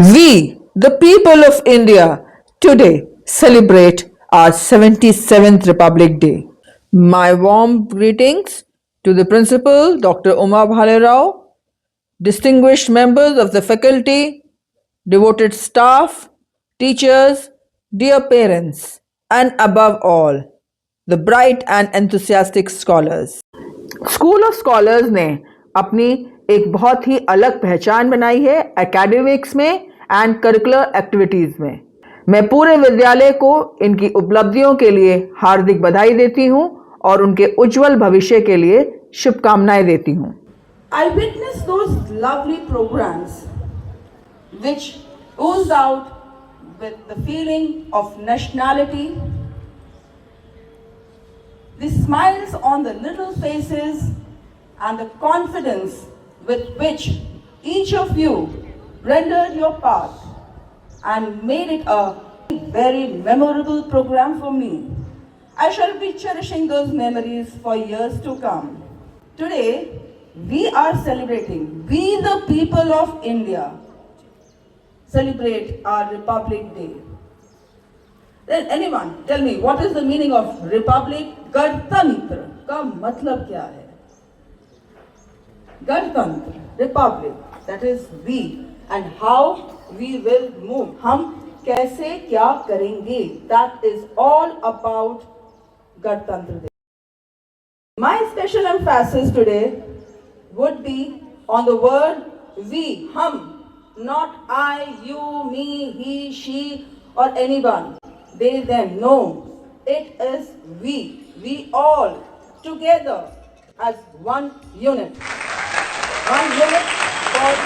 We, the people of India, today celebrate our 77th Republic Day. My warm greetings to the Principal, Dr. Uma Bhalerao, distinguished members of the faculty, devoted staff, teachers, dear parents, and above all, the bright and enthusiastic scholars. School of scholars ने अपनी एक बहुत ही अलग पहचान बनाई है academics में and curricular activities में। मैं पूरे विद्यालय को इनकी उपलब्धियों के लिए हार्दिक बधाई देती हूं और उनके उज्जवल भविष्य के लिए शुभकामनाएं देती हूं। I witnessed those lovely programs which oozed out with the feeling of nationality, the smiles on the little faces and the confidence with which each of you rendered your part and made it a very memorable program for me. I shall be cherishing those memories for years to come. Today, we are celebrating, we the people of India celebrate our Republic Day. Then anyone tell me what is the meaning of Republic? गणतंत्र का मतलब क्या है? गणतंत्र, Republic, that is we, and how we will move. हम कैसे क्या करेंगे? That is all about गणतंत्र day. My special emphasis today would be on the word we, hum, not I, you, me, he, she, or anyone, they, them. No, it is we. We all together as one unit. One unit called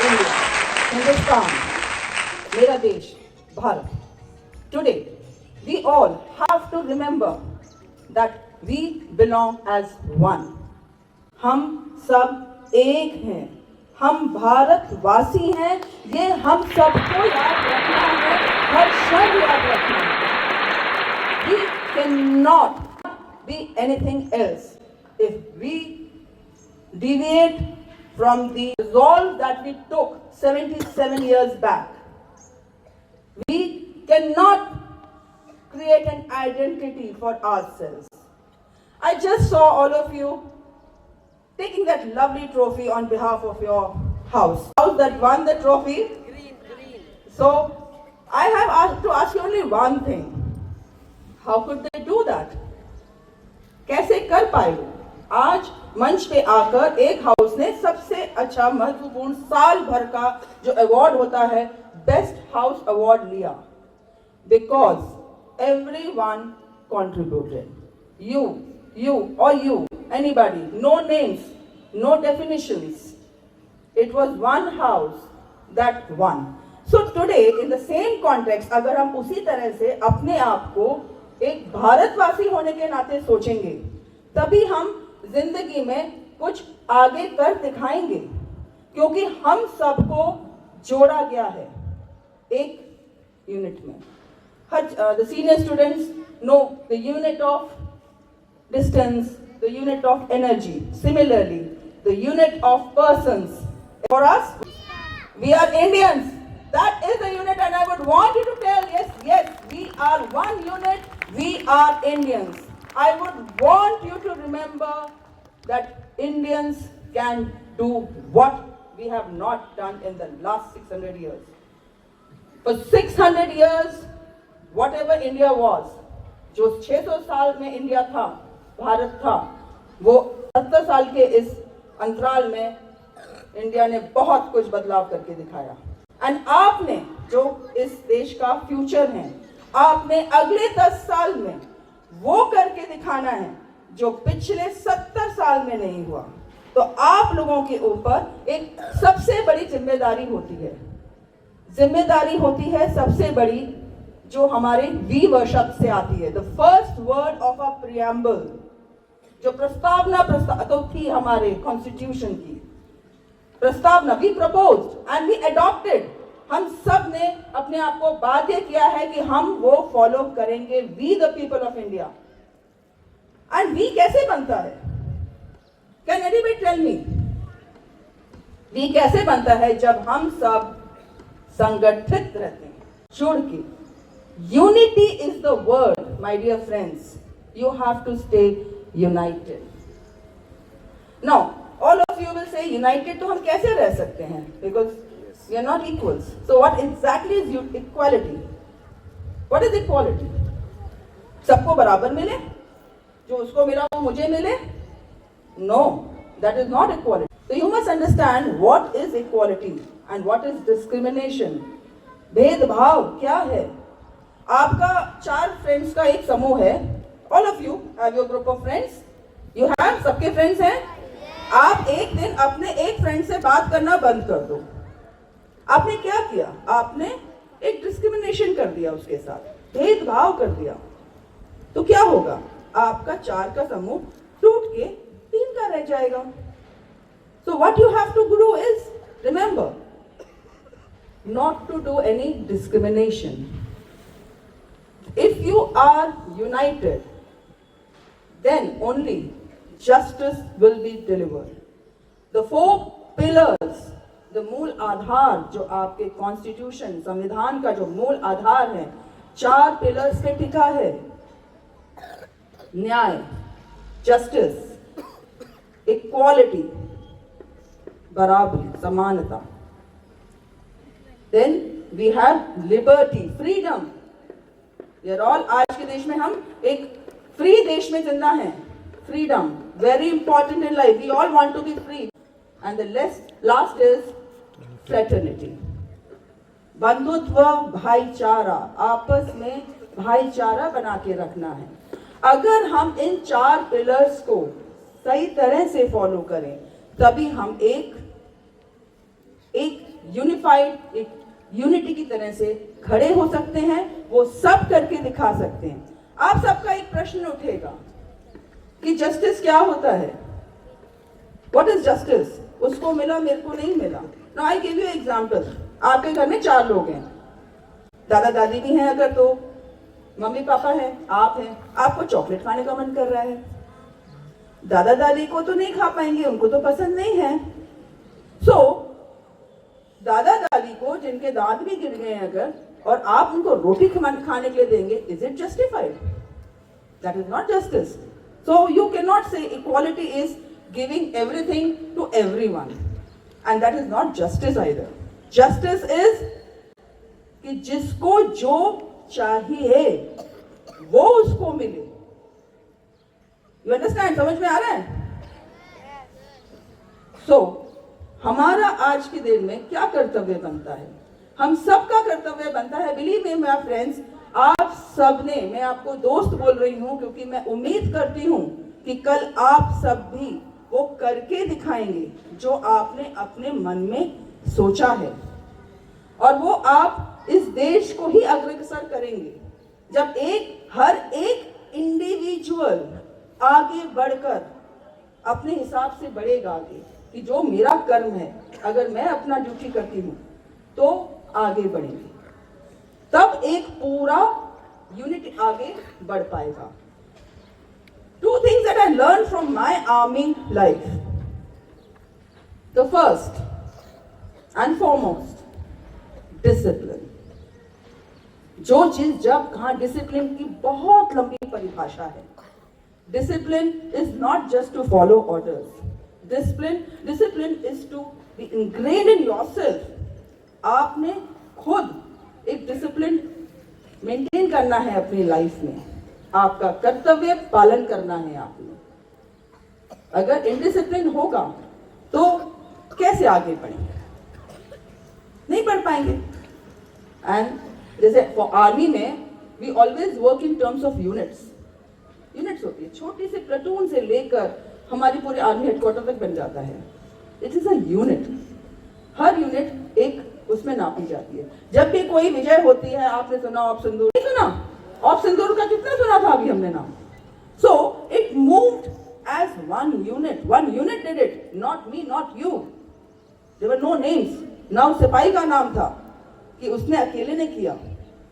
India. Hindustan, Mera Desh, Bharat. Today, we all have to remember that we belong as one. हम सब एक हैं, हम भारतवासी हैं, ये हम सबको याद रखना है, हर क्षण याद रखना है। We cannot be anything else if we deviate from the resolve that we took 77 years back. We cannot create an identity for ourselves. I just saw all of you taking that lovely trophy on behalf of your house. House that won the trophy. Green. So I have to ask you only one thing. How could they do that? कैसे कर पाए? आज मंच पे आकर एक house ने सबसे अच्छा महत्वपूर्ण साल भर का जो अवार्ड होता है बेस्ट हाउस अवार्ड लिया because everyone contributed. You or you, anybody, no names, no definitions. It was one house that won. So today, in the same context, अगर हम उसी तरह से अपने आप को एक भारतवासी होने के नाते सोचेंगे, तभी हम जिंदगी में कुछ आगे कर दिखाएंगे, क्योंकि हम सबको जोड़ा गया है एक यूनिट में. The senior students know the unit of distance, the unit of energy. Similarly, the unit of persons. For us, we are Indians. That is the unit, and I would want you to tell, yes, we are one unit, we are Indians. I would want you to remember that Indians can do what we have not done in the last 600 years. For 600 years, whatever India was, जो 600 साल में India था, भारत था, वो 70 साल के इस अंतराल में इंडिया ने बहुत कुछ बदलाव करके दिखाया. एंड आपने जो इस देश का फ्यूचर है, आपने अगले 10 साल में वो करके दिखाना है जो पिछले 70 साल में नहीं हुआ. तो आप लोगों के ऊपर एक सबसे बड़ी जिम्मेदारी होती है सबसे बड़ी, जो हमारे वी शब्द से आती है. The first word of a preamble, जो प्रस्तावना तो थी हमारे कॉन्स्टिट्यूशन की प्रस्तावना, we proposed and we adopted. हम सब ने अपने आप को बाध्य किया है कि हम वो फॉलो करेंगे. We the people of India. And we कैसे बनता है? Can anybody tell me? We कैसे बनता है? जब हम सब संगठित रहते हैं, जुड़ के. Unity is the word, my dear friends. You have to stay united. Now, all of you will say, united तो हम कैसे रह सकते हैं? Because we are not equals. So what exactly is equality? What is equality? सबको बराबर मिले, जो उसको मिला वो मुझे मिले? No, that is not equality. So you must understand what is equality and what is discrimination. भेदभाव क्या है? आपका 4 फ्रेंड्स का एक समूह है. All of you have your group of friends. You have, सबके फ्रेंड्स हैं. आप एक दिन अपने एक फ्रेंड से बात करना बंद कर दो. आपने क्या किया? आपने एक डिस्क्रिमिनेशन कर दिया, उसके साथ भेदभाव कर दिया. तो क्या होगा? आपका 4 का समूह टूट के 3 का रह जाएगा. So what you have to do is, remember, not to do any discrimination. If you are united, then only justice will be delivered. The 4 pillars, the मूल आधार जो आपके कॉन्स्टिट्यूशन, संविधान का जो मूल आधार है, 4 पिलर्स पे टिका है. न्याय, जस्टिस, इक्वालिटी, बराबरी, समानता. Then we have liberty, freedom. We are all, आज के देश में हम एक फ्री देश में जिंदा हैं. Freedom, very important in life. We all want to be free. And the last is fraternity. बंधुत्व, भाईचारा, आपस में भाईचारा बना के रखना है. अगर हम इन 4 पिलर्स को सही तरह से फॉलो करें, तभी हम एक यूनिफाइड, एक यूनिटी की तरह से खड़े हो सकते हैं. वो सब करके दिखा सकते हैं. आप सबका एक प्रश्न उठेगा कि जस्टिस क्या होता है? What is justice? उसको मिला, मेरे को नहीं मिला. Now I give you example. आपके घर में 4 लोग हैं, दादा दादी भी हैं, अगर तो मम्मी पापा हैं, आप हैं. आपको चॉकलेट खाने का मन कर रहा है. दादा दादी को तो नहीं खा पाएंगे, उनको तो पसंद नहीं है. सो दादा दादी को जिनके दांत भी गिर गए हैं अगर, और आप उनको रोटी खाने के लिए देंगे, is it justified? That is not justice. So you can not say equality is giving everything to everyone, and that is not justice either. Justice is कि जिसको जो चाहिए वो उसको मिले. You understand? समझ में आ रहा है? सो हमारा आज के दिन में क्या कर्तव्य बनता है? हम सबका कर्तव्य बनता है, बिलीव मी माय फ्रेंड्स, आप सबने, मैं आपको दोस्त बोल रही हूं क्योंकि मैं उम्मीद करती हूं कि कल आप सब भी वो करके दिखाएंगे जो आपने अपने मन में सोचा है, और वो आप इस देश को ही अग्रसर करेंगे जब हर एक इंडिविजुअल आगे बढ़कर अपने हिसाब से बढ़ेगा आगे कि जो मेरा कर्म है, अगर मैं अपना ड्यूटी करती हूं तो आगे बढ़ेंगे, तब एक पूरा यूनिट आगे बढ़ पाएगा. 2 things that I learned from my army life. The first and foremost, discipline. जो चीज जब कहां, डिसिप्लिन की बहुत लंबी परिभाषा है. Discipline is not just to follow orders. Discipline is to be ingrained in yourself. आपने खुद एक डिसिप्लिन मेंटेन करना है अपनी लाइफ में. आपका कर्तव्य पालन करना है आपने. अगर इनडिसिप्लिन होगा तो कैसे आगे बढ़ेंगे? नहीं बढ़ पाएंगे. एंड जैसे फॉर आर्मी में we always work in terms of units. Units होती है, छोटी सी प्लेटून से लेकर हमारी पूरी आर्मी हेडक्वार्टर तक बन जाता है. It is a unit. Her unit एक उसमें नापी जाती है. जब भी कोई विजय होती है, आपने सुना ऑप सिंदूर, नहीं सुना? ऑप सिंदूर का कितना सुना था अभी हमने नाम? So it moved as one unit did it, not me, not you. There were no names. Now सिपाही का नाम था कि उसने अकेले ने किया,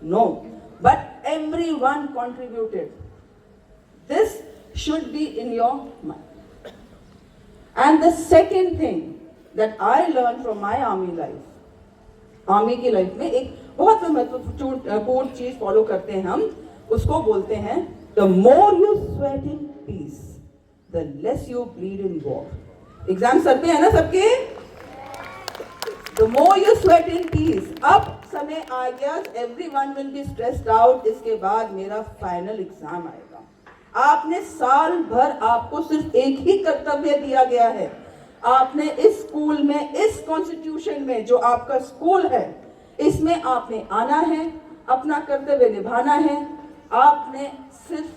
no, but everyone contributed. This should be in your mind. And the second thing that I learned from my army life army की लाइफ में एक बहुत महत्वपूर्ण चीज फॉलो करते हैं हम, उसको बोलते हैं the more you sweat in peace the less you bleed in war. Exam sir पे है ना सबके? The more you sweat in peace. अब समय आ गया, everyone will be stressed out, इसके बाद मेरा फाइनल एग्जाम आएगा। आपने साल भर, आपको सिर्फ एक ही कर्तव्य दिया गया है, आपने इस स्कूल में, इस कॉन्स्टिट्यूशन में जो आपका स्कूल है, इसमें आपने आना है, अपना कर्तव्य निभाना है। आपने सिर्फ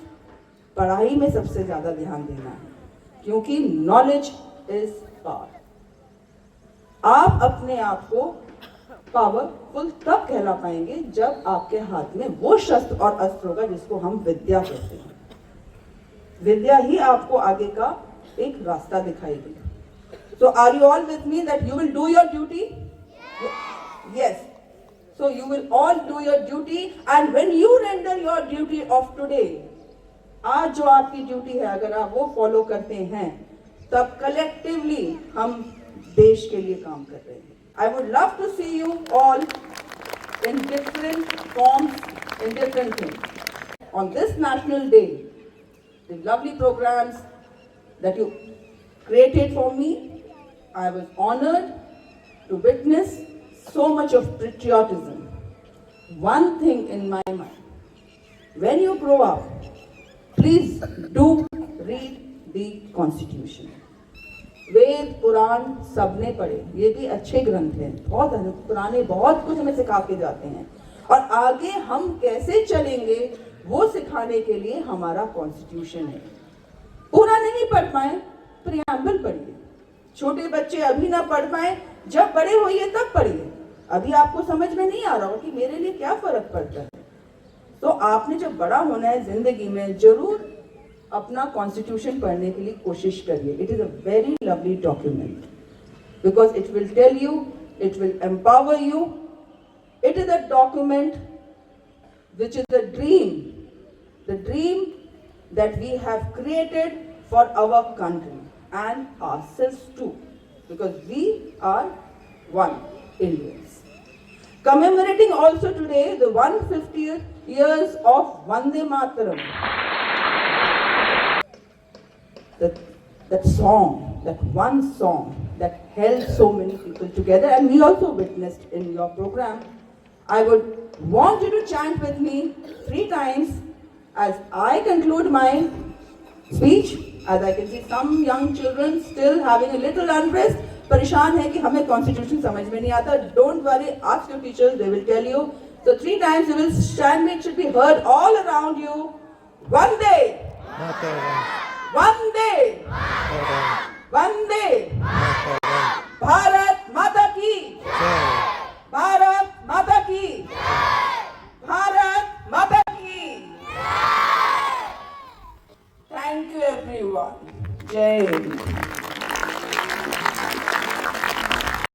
पढ़ाई में सबसे ज्यादा ध्यान देना है, क्योंकि नॉलेज इज पावर। आप अपने आप को पावरफुल तब कहला पाएंगे जब आपके हाथ में वो शस्त्र और अस्त्र होगा जिसको हम विद्या कहते हैं। विद्या ही आपको आगे का एक रास्ता दिखाएगी। So are you all with me that you will do your duty? Yes. So you will all do your duty, and when you render your duty of today, आज जो आपकी ड्यूटी है अगर आप वो फॉलो करते हैं, तब कलेक्टिवली हम देश के लिए काम कर रहे हैं। I would love to see you all in different forms, in different things. On this National Day, the lovely programs that you created for me, I was honored to witness so much of patriotism. One thing in my mind, when you grow up, please do read the Constitution. Veda Purana सबने पढ़े, ये भी अच्छे ग्रंथ हैं, बहुत पुराने, बहुत कुछ हमें सिखा के जाते हैं, और आगे हम कैसे चलेंगे वो सिखाने के लिए हमारा कॉन्स्टिट्यूशन है। पूरा नहीं पढ़ पाए, प्रियम्बल पढ़िए। छोटे बच्चे अभी ना पढ़ पाए, जब बड़े होइए तब पढ़िए। अभी आपको समझ में नहीं आ रहा हो कि मेरे लिए क्या फर्क पड़ता है, तो आपने जब बड़ा होना है जिंदगी में, जरूर अपना कॉन्स्टिट्यूशन पढ़ने के लिए कोशिश करिए। It is a very lovely document because it will tell you, it will empower you. It is a document which is the dream that we have created for our country and ourselves too, because we are one Indians. Commemorating also today the 150th years of Vande Mataram. That song, that one song that held so many people together, and we also witnessed in your program. I would want you to chant with me 3 times as I conclude my speech. As I can see some young children still having a little unrest, परेशान है कि हमें constitution समझ में नहीं आता. Don't worry, ask your teachers, they will tell you. So 3 times you will chant me, it should be heard all around you. Vande Mataram. Vande Mataram. Vande Mataram. Bharat Mata ki Jai. Bharat Mata ki Jai. Bharat Mata ki Jai. Thank you everyone. Jai.